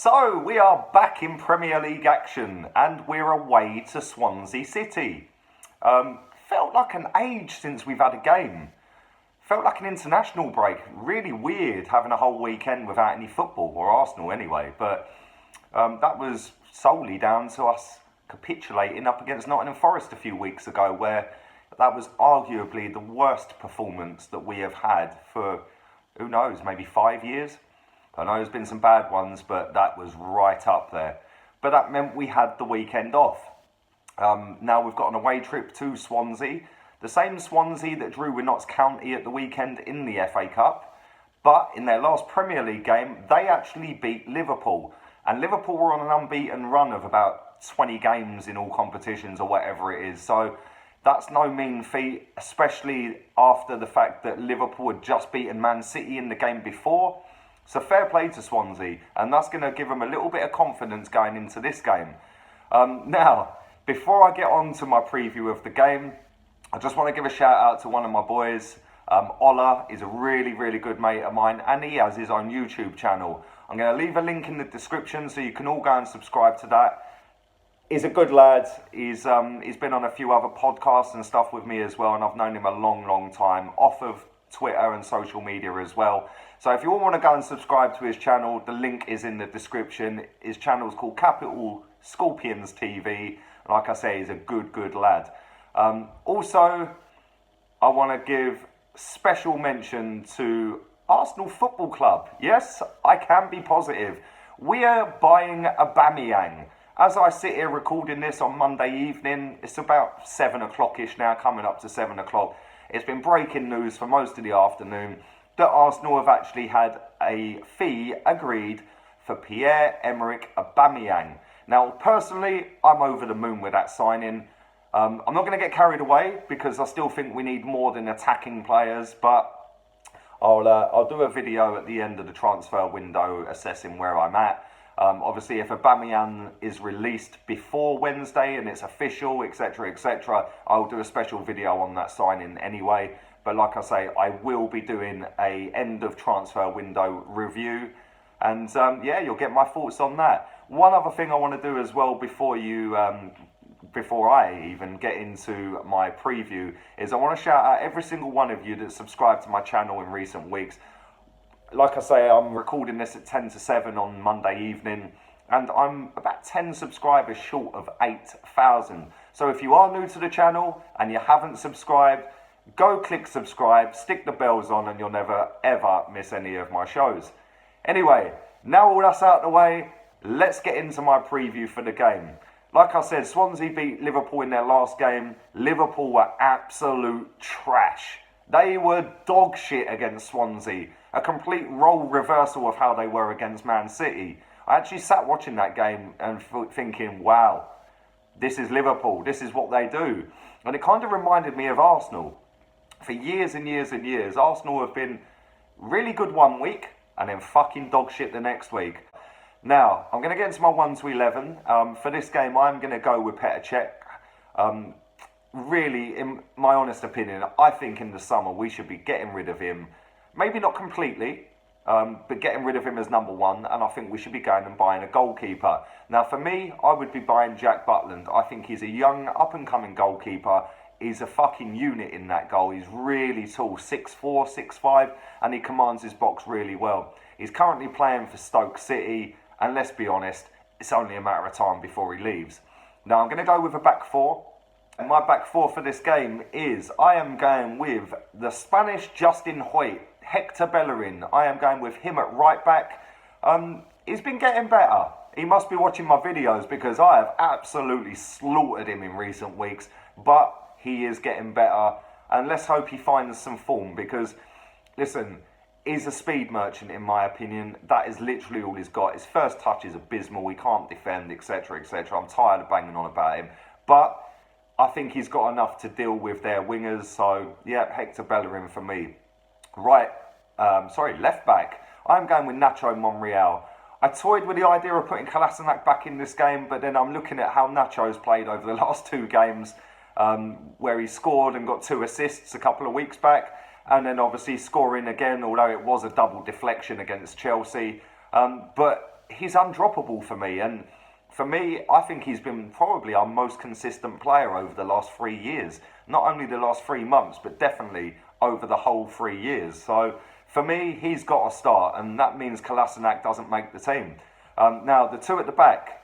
So, we are back in Premier League action and we're away to Swansea City. Felt like an age since we've had a game. Felt like an international break. Really weird having a whole weekend without any football, or Arsenal anyway. But that was solely down to us capitulating up against Nottingham Forest a few weeks ago, where that was arguably the worst performance that we have had for, who knows, maybe 5 years. I know there's been some bad ones, but that was right up there. But that meant we had the weekend off. Now we've got an away trip to Swansea. The same Swansea that drew with Notts County at the weekend in the FA Cup. But in their last Premier League game, they actually beat Liverpool. And Liverpool were on an unbeaten run of about 20 games in all competitions or whatever it is. So that's no mean feat, especially after the fact that Liverpool had just beaten Man City in the game before. So fair play to Swansea, and that's going to give them a little bit of confidence going into this game. Now, before I get on to my preview of the game, I just want to give a shout out to one of my boys. Ola is a really, really good mate of mine, and he has his own YouTube channel. I'm going to leave a link in the description so you can all go and subscribe to that. He's a good lad. He's been on a few other podcasts and stuff with me as well, and I've known him a long, long time, off of Twitter and social media as well. So if you all want to go and subscribe to his channel, the link is in the description. His channel is called Capital Scorpions TV. Like I say, he's a good lad. Also, I want to give special mention to Arsenal Football Club. Yes, I can be positive. We are buying Aubameyang. As I sit here recording this on Monday evening, it's about 7 o'clock-ish now, coming up to 7 o'clock. It's been breaking news for most of the afternoon that Arsenal have actually had a fee agreed for Pierre-Emerick Aubameyang. Now, personally, I'm over the moon with that signing. I'm not going to get carried away because I still think we need more than attacking players, but I'll do a video at the end of the transfer window assessing where I'm at. Obviously, if Aubameyang is released before Wednesday and it's official, etc., I'll do a special video on that signing anyway. But like I say, I will be doing a end of transfer window review. And yeah, you'll get my thoughts on that. One other thing I want to do as well before I even get into my preview is I want to shout out every single one of you that subscribed to my channel in recent weeks. Like I say, I'm recording this at 10 to 7 on Monday evening, and I'm about 10 subscribers short of 8,000. So if you are new to the channel and you haven't subscribed, go click subscribe, stick the bells on, and you'll never ever miss any of my shows. Anyway, now all that's out of the way, let's get into my preview for the game. Like I said, Swansea beat Liverpool in their last game. Liverpool were absolute trash. They were dog shit against Swansea. A complete role reversal of how they were against Man City. I actually sat watching that game and thinking, wow, this is Liverpool. This is what they do. And it kind of reminded me of Arsenal. For years and years and years, Arsenal have been really good one week and then fucking dog shit the next week. Now, I'm going to get into my 1 to 11. For this game, I'm going to go with Petr Cech. Really, in my honest opinion, I think in the summer we should be getting rid of him. Maybe not completely, but getting rid of him as number one. And I think we should be going and buying a goalkeeper. Now, for me, I would be buying Jack Butland. I think he's a young, up-and-coming goalkeeper. He's a fucking unit in that goal. He's really tall, 6'4", 6'5", and he commands his box really well. He's currently playing for Stoke City, and let's be honest, it's only a matter of time before he leaves. Now, I'm going to go with a back four. And my back four for this game is, I am going with the Spanish Justin Hoyt, Hector Bellerin. I am going with him at right back. He's been getting better. He must be watching my videos because I have absolutely slaughtered him in recent weeks. But he is getting better. And let's hope he finds some form because, listen, he's a speed merchant in my opinion. That is literally all he's got. His first touch is abysmal. He can't defend, etc., etc. I'm tired of banging on about him. But I think he's got enough to deal with their wingers. So, yeah, Hector Bellerin for me. Left back. I'm going with Nacho Monreal. I toyed with the idea of putting Kolasinac back in this game, but then I'm looking at how Nacho's played over the last 2 games, where he scored and got 2 assists a couple of weeks back, and then obviously scoring again, although it was a double deflection against Chelsea. But he's undroppable for me. And for me, I think he's been probably our most consistent player over the last 3 years. Not only the last 3 months, but definitely over the whole 3 years. So for me, he's got to start, and that means Kolasinac doesn't make the team. Now, the two at the back,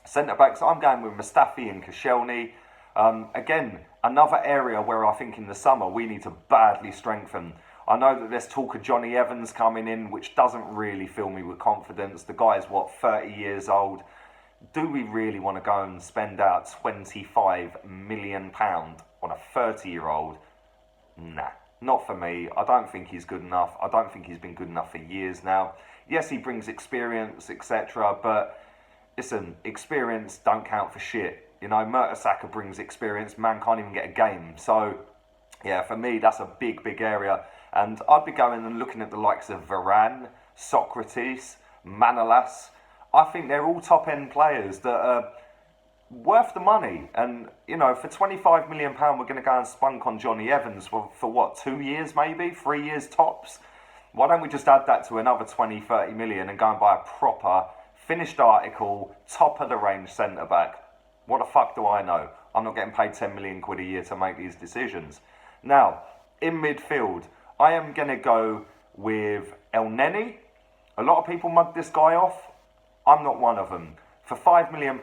centre-backs, I'm going with Mustafi and Koscielny. Again, another area where I think in the summer we need to badly strengthen. I know that there's talk of Johnny Evans coming in, which doesn't really fill me with confidence. The guy's, 30 years old. Do we really want to go and spend out £25 million on a 30-year-old? Nah, not for me. I don't think he's good enough. I don't think he's been good enough for years now. Yes, he brings experience, etc. But listen, experience don't count for shit. You know, Mertesacker brings experience. Man can't even get a game. So, yeah, for me, that's a big, big area. And I'd be going and looking at the likes of Varane, Socrates, Manolas. I think they're all top-end players that are worth the money. And, you know, for £25 million, we're going to go and spunk on Johnny Evans for what, 2 years maybe? 3 years tops? Why don't we just add that to another 20-30 million and go and buy a proper, finished article, top-of-the-range centre-back? What the fuck do I know? I'm not getting paid 10 million quid a year to make these decisions. Now, in midfield, I am going to go with El Neni. A lot of people mug this guy off. I'm not one of them. For £5 million,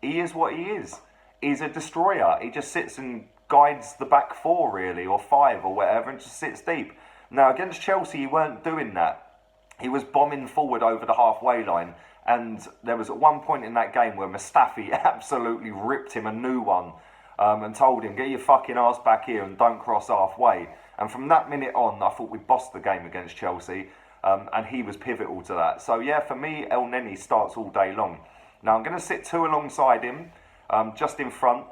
he is what he is. He's a destroyer. He just sits and guides the back four, really, or five, or whatever, and just sits deep. Now, against Chelsea, he weren't doing that. He was bombing forward over the halfway line, and there was at one point in that game where Mustafi absolutely ripped him a new one and told him, get your fucking arse back here and don't cross halfway. And from that minute on, I thought we bossed the game against Chelsea. And he was pivotal to that. So yeah, for me, El Neni starts all day long. Now I'm going to sit two alongside him, just in front.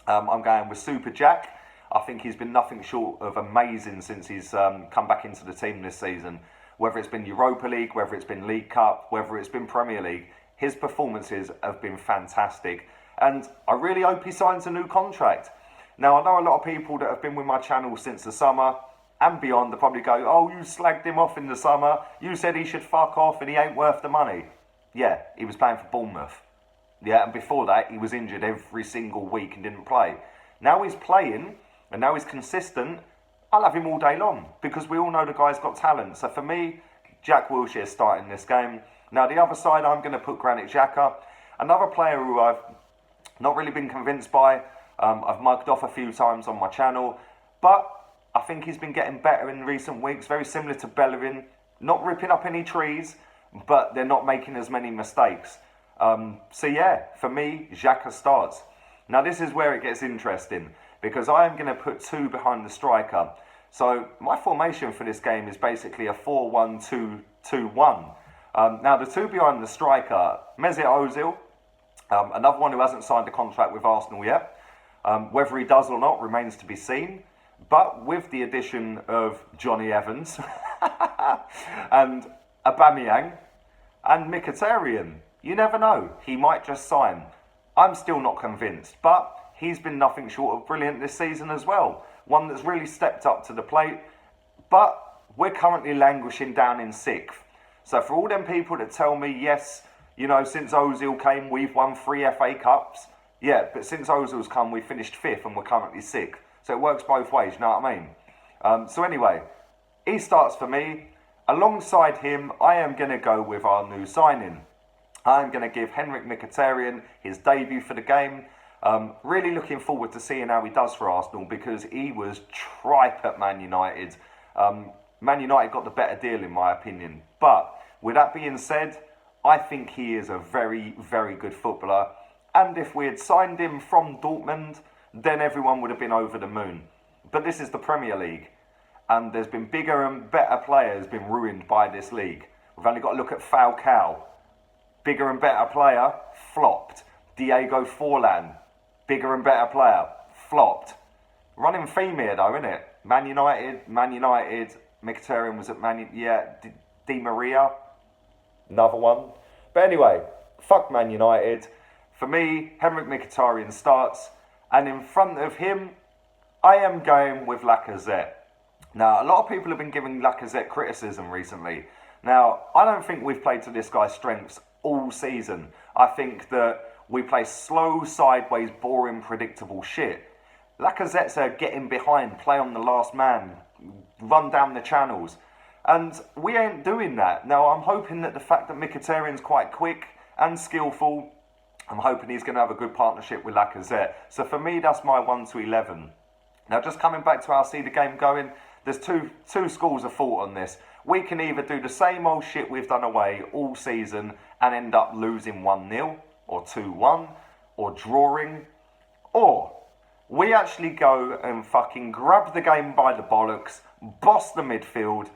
I'm going with Super Jack. I think he's been nothing short of amazing since he's come back into the team this season. Whether it's been Europa League, whether it's been League Cup, whether it's been Premier League, his performances have been fantastic. And I really hope he signs a new contract. Now I know a lot of people that have been with my channel since the summer and beyond, they probably go, oh, you slagged him off in the summer. You said he should fuck off and he ain't worth the money. Yeah, he was playing for Bournemouth. Yeah, and before that, he was injured every single week and didn't play. Now he's playing, and now he's consistent. I'll have him all day long, because we all know the guy's got talent. So for me, Jack Wilshere's starting this game. Now the other side, I'm going to put Granit Xhaka. Another player who I've not really been convinced by. I've mugged off a few times on my channel. But I think he's been getting better in recent weeks, very similar to Bellerin. Not ripping up any trees, but they're not making as many mistakes. So yeah, for me, Xhaka starts. Now this is where it gets interesting, because I am going to put two behind the striker. So my formation for this game is basically a 4-1-2-2-1. Now the two behind the striker, Mesut Ozil, another one who hasn't signed a contract with Arsenal yet. Whether he does or not remains to be seen. But with the addition of Johnny Evans and Aubameyang and Mkhitaryan, you never know. He might just sign. I'm still not convinced, but he's been nothing short of brilliant this season as well. One that's really stepped up to the plate. But we're currently languishing down in 6th. So for all them people that tell me, yes, you know, since Ozil came, we've won 3 FA Cups. Yeah, but since Ozil's come, we finished 5th and we're currently 6th. So it works both ways, you know what I mean? So anyway, he starts for me. Alongside him, I am going to go with our new signing. I'm going to give Henrik Mkhitaryan his debut for the game. Really looking forward to seeing how he does for Arsenal, because he was tripe at Man United. Man United got the better deal in my opinion. But with that being said, I think he is a very, very good footballer. And if we had signed him from Dortmund, then everyone would have been over the moon. But this is the Premier League, and there's been bigger and better players been ruined by this league. We've only got to look at Falcao. Bigger and better player, flopped. Diego Forlan, bigger and better player, flopped. Running theme here though, isn't it? Man United, Mkhitaryan was at Di Maria, another one. But anyway, fuck Man United. For me, Henrik Mkhitaryan starts. And in front of him, I am going with Lacazette. Now, a lot of people have been giving Lacazette criticism recently. Now, I don't think we've played to this guy's strengths all season. I think that we play slow, sideways, boring, predictable shit. Lacazette's a get in behind, play on the last man, run down the channels. And we ain't doing that. Now, I'm hoping that the fact that Mkhitaryan's quite quick and skillful, I'm hoping he's going to have a good partnership with Lacazette. So for me, that's my 1 to 11. Now, just coming back to how I see the game going, there's two schools of thought on this. We can either do the same old shit we've done away all season and end up losing 1-0 or 2-1 or drawing, or we actually go and fucking grab the game by the bollocks, boss the midfield,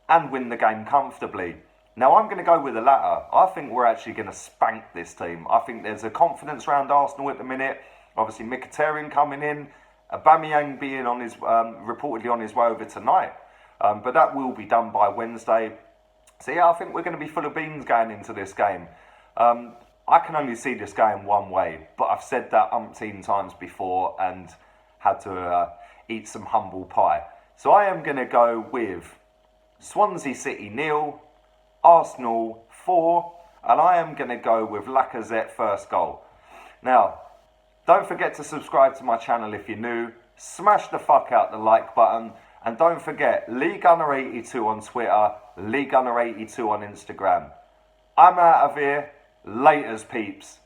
and win the game comfortably. Now, I'm going to go with the latter. I think we're actually going to spank this team. I think there's a confidence around Arsenal at the minute. Obviously, Mkhitaryan coming in, Aubameyang being on his reportedly on his way over tonight. But that will be done by Wednesday. So yeah, I think we're going to be full of beans going into this game. I can only see this going one way, but I've said that umpteen times before and had to eat some humble pie. So I am going to go with Swansea City 0, Arsenal 4, and I am going to go with Lacazette first goal. Now, don't forget to subscribe to my channel if you're new. Smash the fuck out the like button. And don't forget, LeeGunner82 on Twitter, LeeGunner82 on Instagram. I'm out of here. Laters, peeps.